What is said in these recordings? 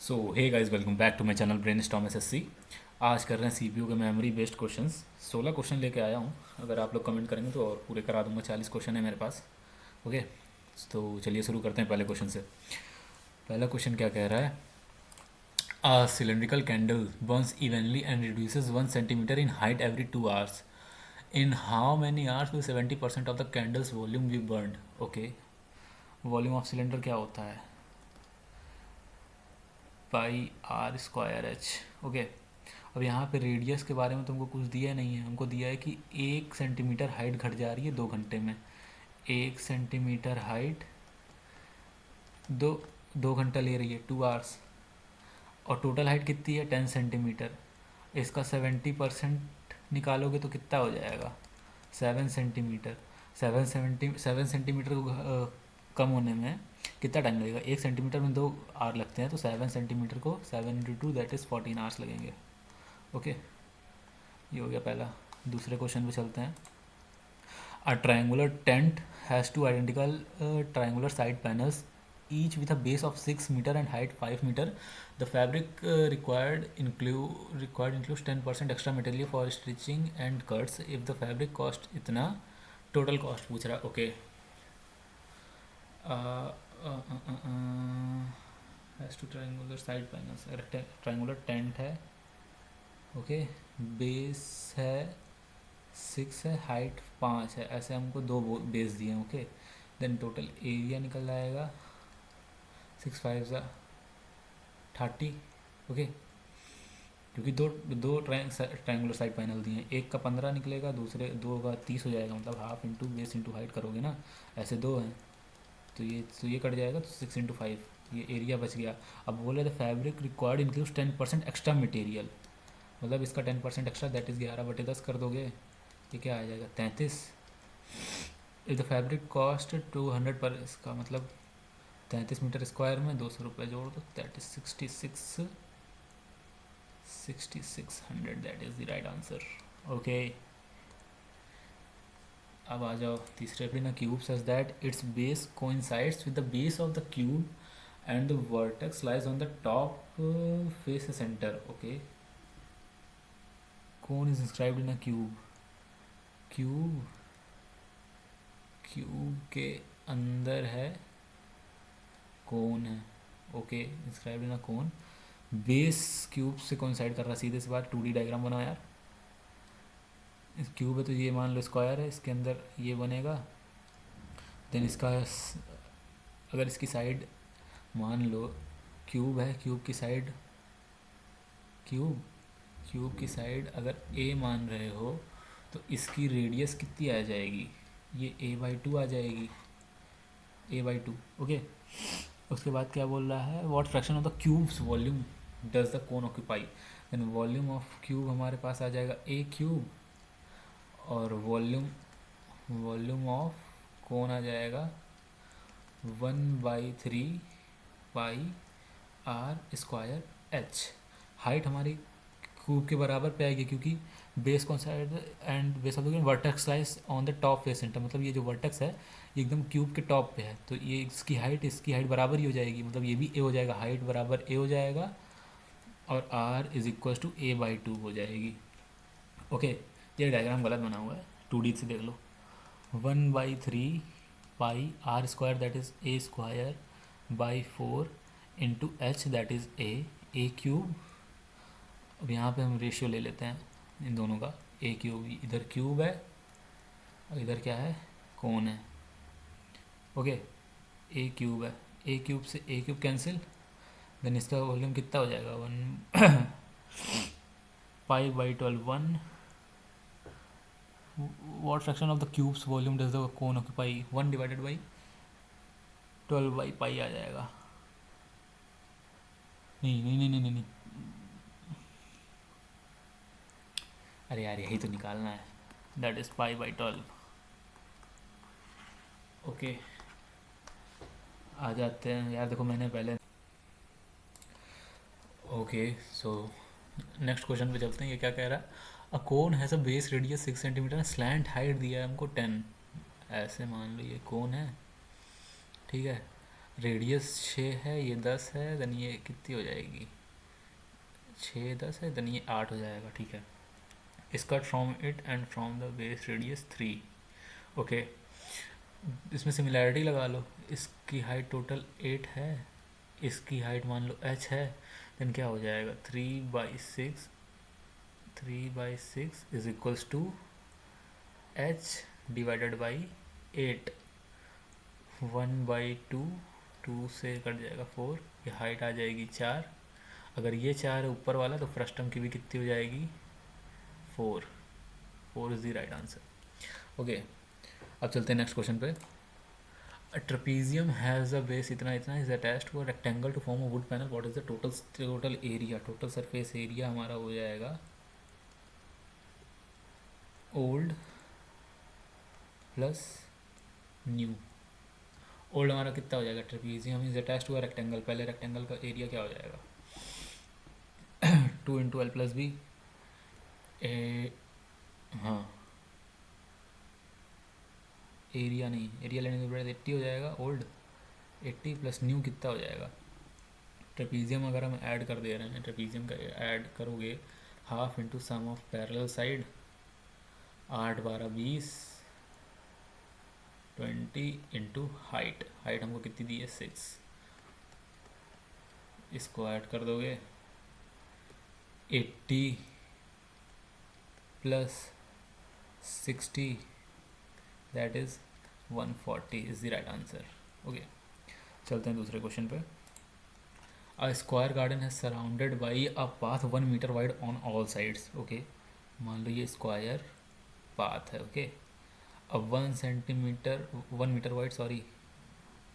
So hey guys, welcome back to my channel brainstorm SSC. आज कर रहे हैं सीपीयू के मेमोरी बेस्ड क्वेश्चंस। 16 क्वेश्चन लेके आया हूँ। अगर आप लोग कमेंट करेंगे तो और पूरे करा दूंगा। 40 क्वेश्चन है मेरे पास। ओके, तो चलिए शुरू करते हैं पहले क्वेश्चन से। पहला क्वेश्चन क्या कह रहा है? A cylindrical candle Burns evenly and reduces 1 centimetre in height every 2 hours. In how many hours will 70% of the candle's volume be burned? Okay, volume of cylinder क्या होता है? पाई आर स्क्वायर एच। ओके, अब यहाँ पे radius के बारे में तुमको कुछ दिया नहीं है। हमको दिया है कि 1 सेंटीमीटर हाइट घट जा रही है 2 घंटे में। 1 सेंटीमीटर हाइट दो 2 घंटा ले रही है, 2 hours। और टोटल हाइट कितनी है? 10 सेंटीमीटर। इसका 70% निकालोगे तो कितना हो जाएगा? 7 सेंटीमीटर। 7 सेंटीमीटर को कम होने में कितना टाइम लगेगा? 1 सेंटीमीटर में 2 आवर लगते हैं, तो 7 सेंटीमीटर को 7 × 2 दैट इज़ 14 hours लगेंगे। ओके, ये हो गया पहला। दूसरे क्वेश्चन पे चलते हैं। A triangular tent has two identical triangular side panels each with a base of 6 meter and height 5 meter. The fabric required includes 10% extra material for stitching and cuts. If the fabric cost इतना, total cost पूछ रहा है। Okay, has two triangular side panels. अगर triangular tent है, okay, base है 6 है, height 5 है, ऐसे हमको दो बेस दिए हैं। ओके, देन टोटल एरिया निकल आएगा 6 5 30। ओके, क्योंकि दो दो ट्रायंगुलर साइड पैनल दिए हैं, एक का 15 निकलेगा, दूसरे दो का 30 हो जाएगा। मतलब half into base into height करोगे ना, ऐसे दो हैं तो ये कट जाएगा, तो 6 × 5 ये एरिया बच गया। अब बोले the fabric required includes 10% extra material, मतलब इसका 10% एक्स्ट्रा दैट इज़ 11/10 कर दोगे, ये क्या आ जाएगा? 33। इफ़ द फैब्रिक कॉस्ट 200 पर, इसका मतलब 33 मीटर स्क्वायर में 200 रुपये जोड़ दो, that is 6600, that is the right answer. Okay, अब आ जाओ तीसरे पे ना। Cube such that it's base coincides with the base of the cube and the vertex lies on the top face centre. Okay, cone is inscribed in a cube. Cube cube के अंदर है कोन है। Okay, inscribed in a cone, base cube से coincide कर रहा है। सीधे से बात 2D डायग्राम बनाओ यार। इस क्यूब है तो ये मान लो स्क्वायर है, इसके अंदर ये बनेगा। देन इसका अगर इसकी साइड मान लो क्यूब है, क्यूब की साइड अगर ए मान रहे हो तो इसकी रेडियस कितनी आ जाएगी? ये a/2 आ जाएगी, a/2। ओके, उसके बाद क्या बोल रहा है? What fraction of the cube's volume does the cone occupy. Then volume of cube हमारे पास आ जाएगा a³, और वॉल्यूम ऑफ कोन आ जाएगा 1/3 pi are square H. Height हमारी क्यूब के बराबर पे आएगी, क्योंकि बेस कौन सा and base of the vertex lies on the top face centre, मतलब ये जो वर्टेक्स है ये एकदम क्यूब के टॉप पे है, तो ये इसकी हाइट बराबर ही हो जाएगी। मतलब ये भी ए हो जाएगा, हाइट बराबर ए हो जाएगा, और are is equal to a/2 हो जाएगी। ओके, ये डायग्राम गलत बना हुआ है, 2D से देख लो। 1/3 pi are square that is a²/4 into H that is a³ अब यहाँ पे हम रेशियो ले लेते हैं इन दोनों का। a³, इधर क्यूब है और इधर क्या है? कोन है। ओके, a³ है, a³ से a³ कैंसिल, देन इसका वॉल्यूम कितना हो जाएगा? 1 π/12 1। What fraction of the cube's volume does the cone occupy? 1/12/12 आ जाएगा। नहीं, अरे यार यही तो निकालना है, दैट इज π/12। ओके, आ जाते हैं यार, देखो मैंने पहले। ओके, सो नेक्स्ट क्वेश्चन पे चलते हैं। ये क्या कह रहा है? A cone has a base radius 6 centimetre, slant height दिया है हमको 10। ऐसे मान लो ये कोन है, ठीक है। रेडियस 6 है, ये 10 है, देन ये कितनी हो जाएगी, 6 10 है, देन ये 8 हो जाएगा, ठीक है। इसका from it and from the base radius 3। Okay, इसमें सिमिलैरिटी लगा लो, इसकी हाइट टोटल 8 है, इसकी हाइट मान लो h है, देन क्या हो जाएगा 3/6, 3/6 is equals to h divided by 8, 1/2, 2 से कट जाएगा 4, ये हाइट आ जाएगी 4। अगर ये 4 है ऊपर वाला तो फर्स्ट टर्म की भी कितनी हो जाएगी 4, 4 is the right answer. Okay, अब चलते हैं नेक्स्ट क्वेश्चन पे। A trapezium has a base इतना इतना is attached to a rectangle to form a wood panel. What is the total area? Total surface area हमारा हो जाएगा old प्लस न्यू। ओल्ड हमारा कितना हो जाएगा, trapezium is attach to a rectangle, पहले रेक्टेंगल का एरिया क्या हो जाएगा 2 इंटू एल प्लस बी, हाँ एरिया नहीं, एरिया लेने के बाद 80 हो जाएगा ओल्ड, 80 प्लस न्यू कितना हो जाएगा, ट्रेपीजियम अगर हम ऐड कर दे रहे हैं, ट्रेपीजियम का ऐड करोगे half into sum of parallel side, 8 12 20, 20 into height, height हमको कितनी दी है 6, इसको ऐड कर दोगे 80 plus 60 that is 140 is the right answer. Okay, चलते हैं दूसरे क्वेश्चन पे। अ स्क्वायर गार्डन है surrounded by a path 1 metre wide on all sides. Okay, मान लो ये स्क्वायर पाथ है, ओके। अब 1 मीटर वाइड, सॉरी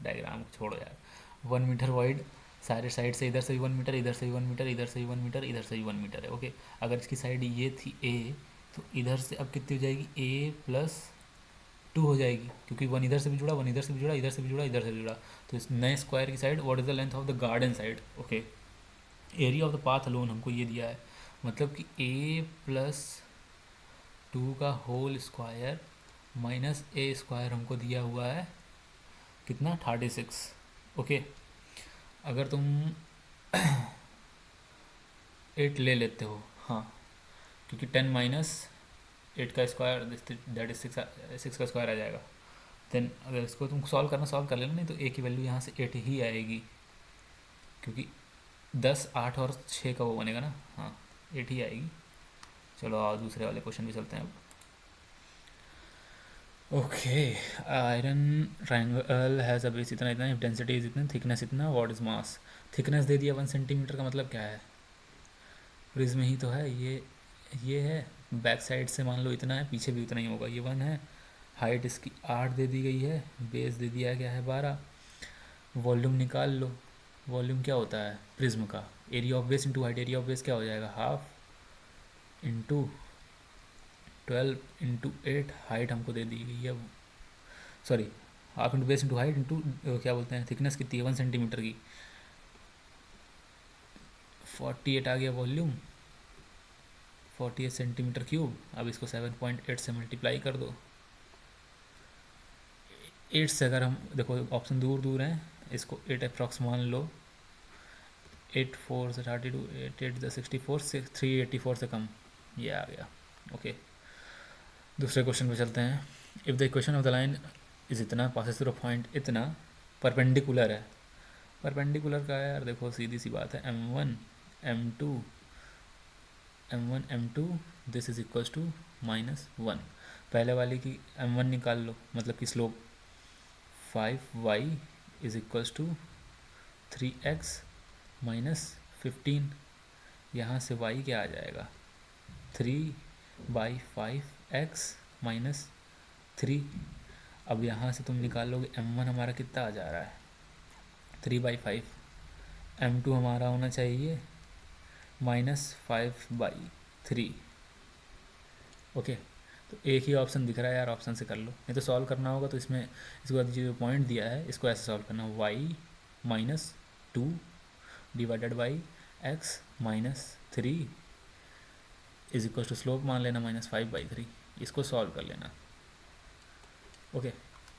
डायग्राम छोड़ो यार, 1 मीटर वाइड सारे साइड से, इधर से भी 1 मीटर, इधर से भी 1 मीटर, इधर से भी 1 मीटर, इधर से भी 1 मीटर है, ओके। अगर इसकी साइड ये थी ए, तो इधर से अब कितनी हो जाएगी a प्लस 2 हो जाएगी, क्योंकि 1 इधर से भी जुड़ा, 1 इधर से भी जुड़ा, इधर से भी जुड़ा, इधर से भी जुड़ा। तो इस नए स्क्वायर की side what is the length of the garden side, okay. Area of the path alone हमको ये दिया है, मतलब कि a प्लस 2 का whole square minus a square हमको दिया हुआ है कितना 36, ओके। अगर तुम 8 ले लेते हो, हाँ, क्योंकि 10 माइनस 8 का स्क्वायर दैट इज 6 का स्क्वायर आ जाएगा। देन अगर इसको तुम सॉल्व कर लेना, नहीं तो a की वैल्यू यहाँ से 8 ही आएगी, क्योंकि 10 8 और 6 का वो बनेगा ना, हाँ 8 ही आएगी। चलो आओ दूसरे वाले क्वेश्चन भी चलते हैं अब। Okay, iron triangle has a base इतना इतना, डेंसिटी इज इतना, थिकनेस इतना, व्हाट इज मास। थिकनेस दे दिया 1 सेंटीमीटर का मतलब क्या है, प्रिज्म ही तो है ये है, बैक साइड से मान लो इतना है, पीछे भी उतना ही होगा, ये 1 है। हाइट इसकी 8 दे दी गई है, बेस दे दिया क्या है 12। वॉल्यूम निकाल लो, वॉल्यूम क्या होता है प्रिज्म का, area of base into height, area of base क्या हो जाएगा हाफ इंटू 12 इंटू 8, हाइट हमको दे दी गई है, sorry half into base into height into क्या बोलते हैं थिकनेस कितनी है 1 सेंटीमीटर की, 48 आ गया वॉल्यूम, 48 सेंटीमीटर क्यूब। अब इसको 7.8 से मल्टीप्लाई कर दो, 8 से अगर हम देखो ऑप्शन दूर दूर हैं, इसको 8 अप्रॉक्स मान लो, 8 4 से 32, 8 8 64, 384 से कम, ये आ गया, ओके। दूसरे क्वेश्चन पे चलते हैं। If the equation of the line is इतना पासेस थ्रू पॉइंट इतना, परपेंडिकुलर है, परपेंडिकुलर का है यार, देखो सीधी सी बात है, m1 m2 m1 m2 this is equals to -1। पहले वाले की m1 निकाल लो, मतलब कि slope 5y is equals to 3x -15, यहाँ से y क्या आ जाएगा 3/5x -3। अब यहाँ से तुम निकालोगे m1 हमारा कितना आ जा रहा है 3/5, m2 हमारा होना चाहिए -5/3, ओके। तो एक ही ऑप्शन दिख रहा है यार, ऑप्शन से कर लो, नहीं तो सॉल्व करना होगा तो इसमें इसके बाद जो पॉइंट दिया है इसको ऐसे सॉल्व करना, y -2 divided by x -3 is equal to slope मान लेना -5/3, इसको सॉल्व कर लेना, ओके।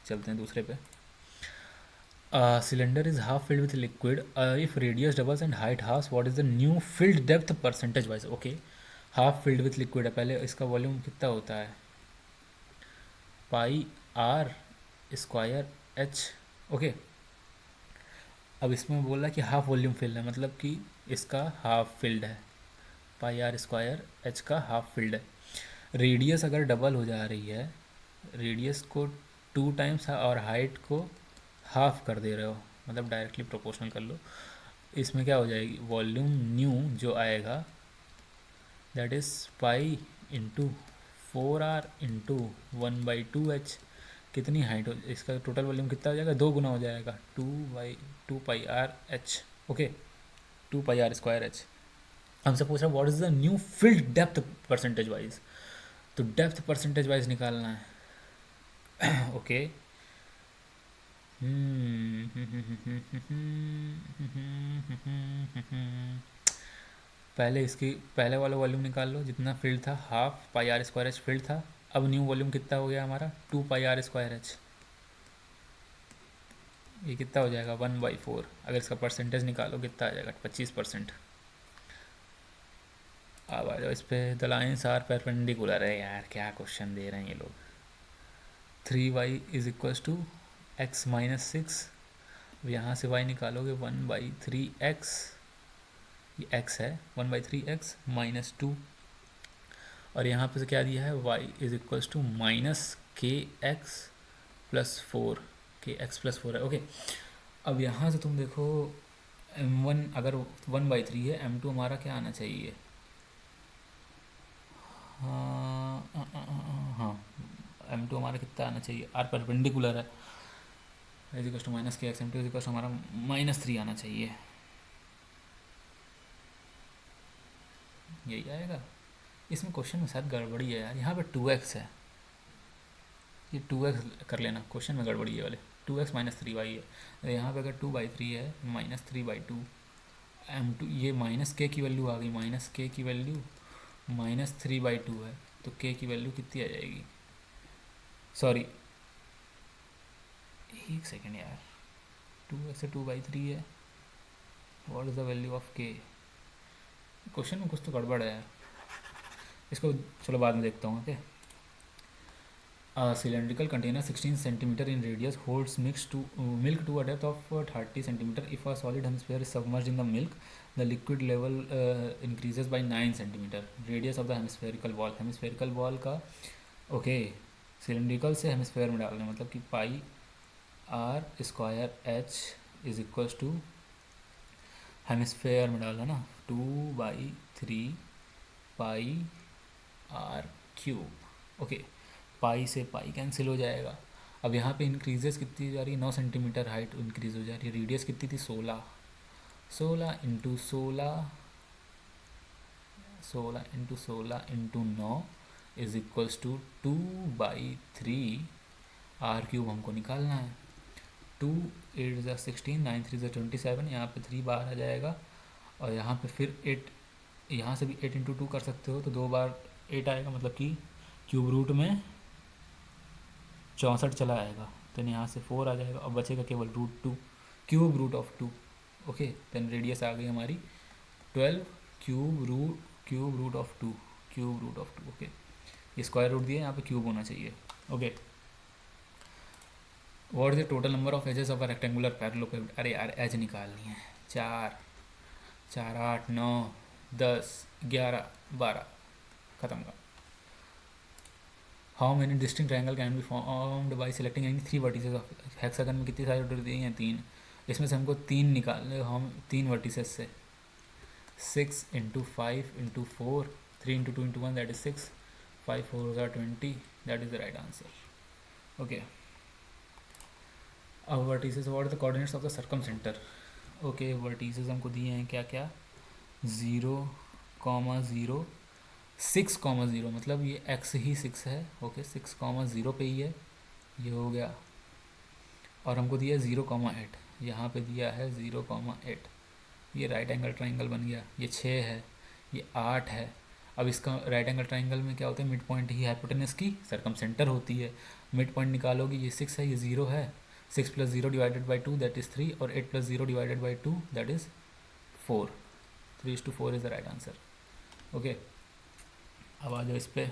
चलते हैं दूसरे पे। cylinder is half filled with liquid. If radius doubles and height halves, what is the new filled depth percentage wise? Okay, half filled with liquid है, पहले इसका वॉल्यूम कितना होता है, पाई आर स्क्वायर एच. ओके, अब इसमें बोला कि हाफ वॉल्यूम फिल है, मतलब कि इसका हाफ फिल्ड है, पाई आर स्क्वायर एच का हाफ फिल्ड है. रेडियस अगर डबल हो जा रही है, रेडियस को 2 टाइम्स और हाइट को हाफ कर दे रहे हो, मतलब डायरेक्टली प्रोपोर्शनल कर लो, इसमें क्या हो जाएगी, वॉल्यूम न्यू जो आएगा that is pi into 4r into 1/2h. कितनी हाइट हो, इसका टोटल वॉल्यूम कितना हो जाएगा, 2 गुना हो जाएगा, 2 pi R H. Okay, 2 pi are square H. हमसे पूछ रहा है what is the new field depth percentage wise, तो डेप्थ परसेंटेज वाइज निकालना है. ओके, पहले वाला वॉल्यूम निकाल लो, जितना फील्ड था half pi are square h field था. अब न्यू वॉल्यूम कितना हो गया हमारा, 2 पाई आर स्क्वायर एच. ये कितना हो जाएगा, 1/4. अगर इसका परसेंटेज निकालो कितना आ जाएगा, 25%. अब आ जाओ इस पर, द लाइन्स आर परपेंडिकुलर है यार, क्या क्वेश्चन दे रहे हैं ये लोग. 3y is equals to x minus 6. अब यहाँ से y निकालोगे 1/3x, ये x है, 1/3x माइनस 2. और यहाँ पे से क्या दिया है, y is equals to minus kx plus 4. kx plus 4 है. ओके, अब यहाँ से तुम देखो m1 अगर 1/3 है, m2 हमारा क्या आना चाहिए, हाँ m2 हमारा कितना आना चाहिए, r परपेंडिकुलर है, is equals to minus k x, m2 is equals to हमारा -3 आना चाहिए. यही आएगा. इसमें क्वेश्चन में शायद गड़बड़ी है यार, यहाँ पे 2x है, ये 2x कर लेना, क्वेश्चन में गड़बड़ी है वाले. 2x माइनस 3y है, यहाँ पे अगर 2/3 है माइनस 3/2, m2 ये माइनस के की वैल्यू आ गई, माइनस के की वैल्यू माइनस 3/2 है, तो के की वैल्यू कितनी आ जाएगी, सॉरी एक सेकेंड यार, 2x से 2/3 है, what is the value of के. क्वेश्चन में कुछ तो गड़बड़ है यार, इसको चलो बाद में देखता हूँ. Okay, A cylindrical container 16 cm in radius holds milk to a depth of 30 cm. If a solid hemisphere is submerged in the milk, the liquid level increases by 9 cm. Radius of the hemispherical wall. Hemispherical wall का okay, cylindrical से hemisphere में डालना, मतलब कि pi are square H is equals to hemisphere में डालना ना, 2/3 pi R cube. Okay, pi से पाई कैंसिल हो जाएगा. अब यहाँ पे इंक्रीजेस कितनी जा रही है, 9 सेंटीमीटर हाइट इंक्रीज हो जा रही है. रेडियस कितनी थी, 16 into 16 into 9 is equals to 2/3 r cube हमको निकालना है. 2 8 ज़ा 16, 9 3 ज़ा 27, यहाँ पे 3 बाहर आ जाएगा. और यहाँ पे फिर 8, यहाँ से भी 8 इंटू 2 कर सकते हो, तो 2 बार 8 आएगा, मतलब कि क्यूब रूट में 64 चला आएगा. देन यहाँ से 4 आ जाएगा और बचेगा केवल √2, cube root of 2. Okay, then radius आ गई हमारी 12, क्यूब रूट ऑफ 2. ओके, ये स्क्वायर रूट दिया, यहाँ पे क्यूब होना चाहिए. Okay, what is the total number of edges of a rectangular parallelepiped. अरे यार एज निकालनी है, 4 4 8 9 10 11 12, खत्म का. How many distinct triangle can be formed by selecting any 3 vertices of hexagon में कितनी सारी वर्टिसेस दी हैं, 3. इसमें से हमको 3 निकालने, हम 3 वर्टिसेस से 6 into 5 into 4, 3 into 2 into 1 that is 6, 5 4 20, that is the right answer. Okay, अब vertices, what are the coordinates of the circumcentre. Okay, vertices हमको दिए हैं क्या क्या, 0, 0, 6, 0, मतलब ये x ही 6 है. ओके, 6, 0 पे ही है, ये हो गया. और हमको दिया 0, 8, यहाँ पे दिया है 0, 8. ये राइट एंगल ट्राइंगल बन गया. ये 6 है, ये 8 है. अब इसका राइट एंगल ट्राइंगल में क्या होता है, मिड पॉइंट ही हाइपोटेनस की सर्कम सेंटर होती है. मिड पॉइंट निकालोगे, ये 6 है, ये 0 है, 6 plus 0 divided by 2 that is 3 और 8 plus 0 divided by 2 that is 4. 3:4 is the right answer. Okay, अब आ जाओ इस पे.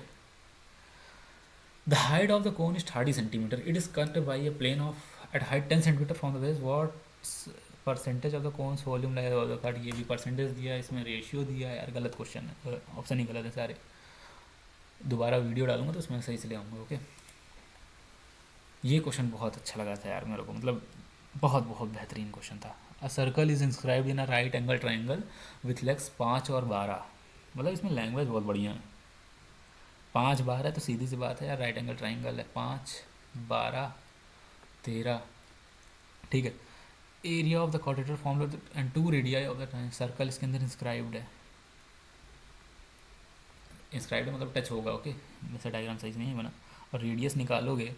The height of the cone is 30 centimetres. It is cut by a plane of at height 10 centimetres from the base. What percentage of the cone's volume lies of the cut. ये भी percentage दिया है, इसमें ratio दिया है. यार गलत question है, ऑप्शन ही गलत है सारे. दोबारा वीडियो डालूंगा तो उसमें सही से ले आऊँगा. ओके, ये क्वेश्चन बहुत अच्छा लगा था यार मेरे को, मतलब बहुत बहुत बेहतरीन क्वेश्चन था. A circle is inscribed in a right angle triangle with legs 5 और 12. मतलब इसमें लैंग्वेज बहुत बढ़िया है. 5 12 है तो सीधी सी बात है यार, राइट एंगल ट्राइंगल है. 5 12 13, ठीक है. Area of the क्वाड्रेटर form and 2 radii of the circle इसके अंदर इंस्क्राइब्ड है. इंस्क्राइब्ड मतलब टच होगा. ओके, वैसे डायग्राम सही से नहीं बना. और रेडियस निकालोगे,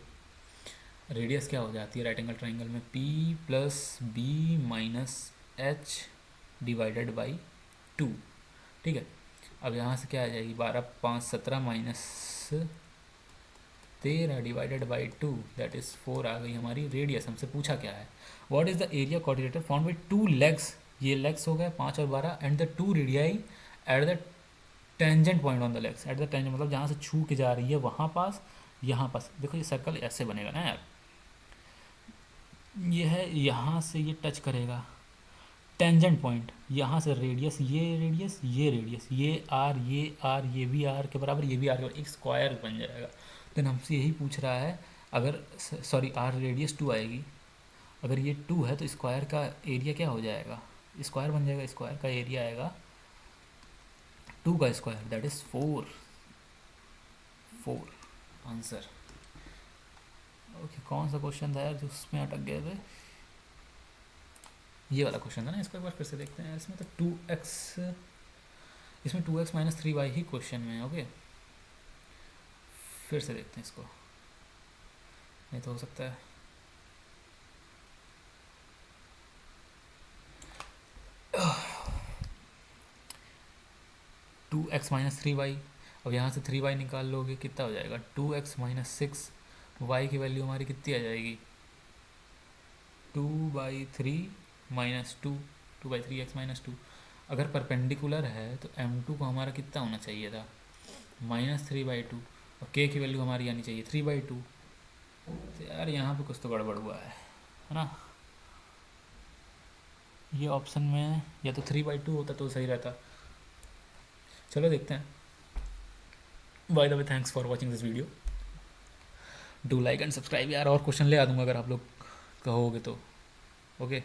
रेडियस क्या हो जाती है राइट एंगल ट्राइंगल में, P plus b minus h divided by 2. ठीक है, अब यहाँ से क्या आ जाएगी, 12 5 17 minus 13 divided by 2 that is 4 आ गई हमारी रेडियस. हमसे पूछा क्या है, what is the area quadrilateral formed by 2 legs. ये लेग्स हो गए 5 और 12 and the 2 radii at the tangent point on the legs. At the tangent मतलब जहाँ से छू के जा रही है वहाँ पास, यहाँ पास. देखो ये सर्कल ऐसे बनेगा ना यार, ये है, यहाँ से ये टच करेगा टेंजेंट पॉइंट, यहाँ से रेडियस, ये रेडियस, ये रेडियस, ये आर, ये भी आर के बराबर, ये भी आर के बराबर, एक स्क्वायर बन जाएगा. देन हमसे यही पूछ रहा है, अगर सॉरी आर रेडियस 2 आएगी, अगर ये 2 है तो स्क्वायर का एरिया क्या हो जाएगा, स्क्वायर बन जाएगा. स्क्वायर का एरिया आएगा 2 का square that is 4 answer. Okay, कौन सा क्वेश्चन था यार जो उसमें अटक गए थे, ये वाला क्वेश्चन था ना. इसको एक बार फिर से देखते हैं. इसमें तो 2x, इसमें 2x माइनस 3y ही क्वेश्चन में है. ओके, फिर से देखते हैं इसको, नहीं तो हो सकता है 2x माइनस 3y. अब यहाँ से 3y निकाल लोगे कितना हो जाएगा, 2x माइनस 6y की वैल्यू हमारी कितनी आ जाएगी, 2/3 माइनस 2/3x माइनस 2. अगर परपेंडिकुलर है तो m2 को हमारा कितना होना चाहिए था, -3/2. और k की वैल्यू हमारी आनी चाहिए 3/2. तो यार यहाँ पे कुछ तो गड़बड़ हुआ है ना. ये ऑप्शन में या तो 3/2 होता तो सही रहता. चलो देखते हैं. By the way thanks for watching this video. Do like and subscribe यार, और क्वेश्चन ले आ दूँगा अगर आप लोग कहोगे तो. ओके.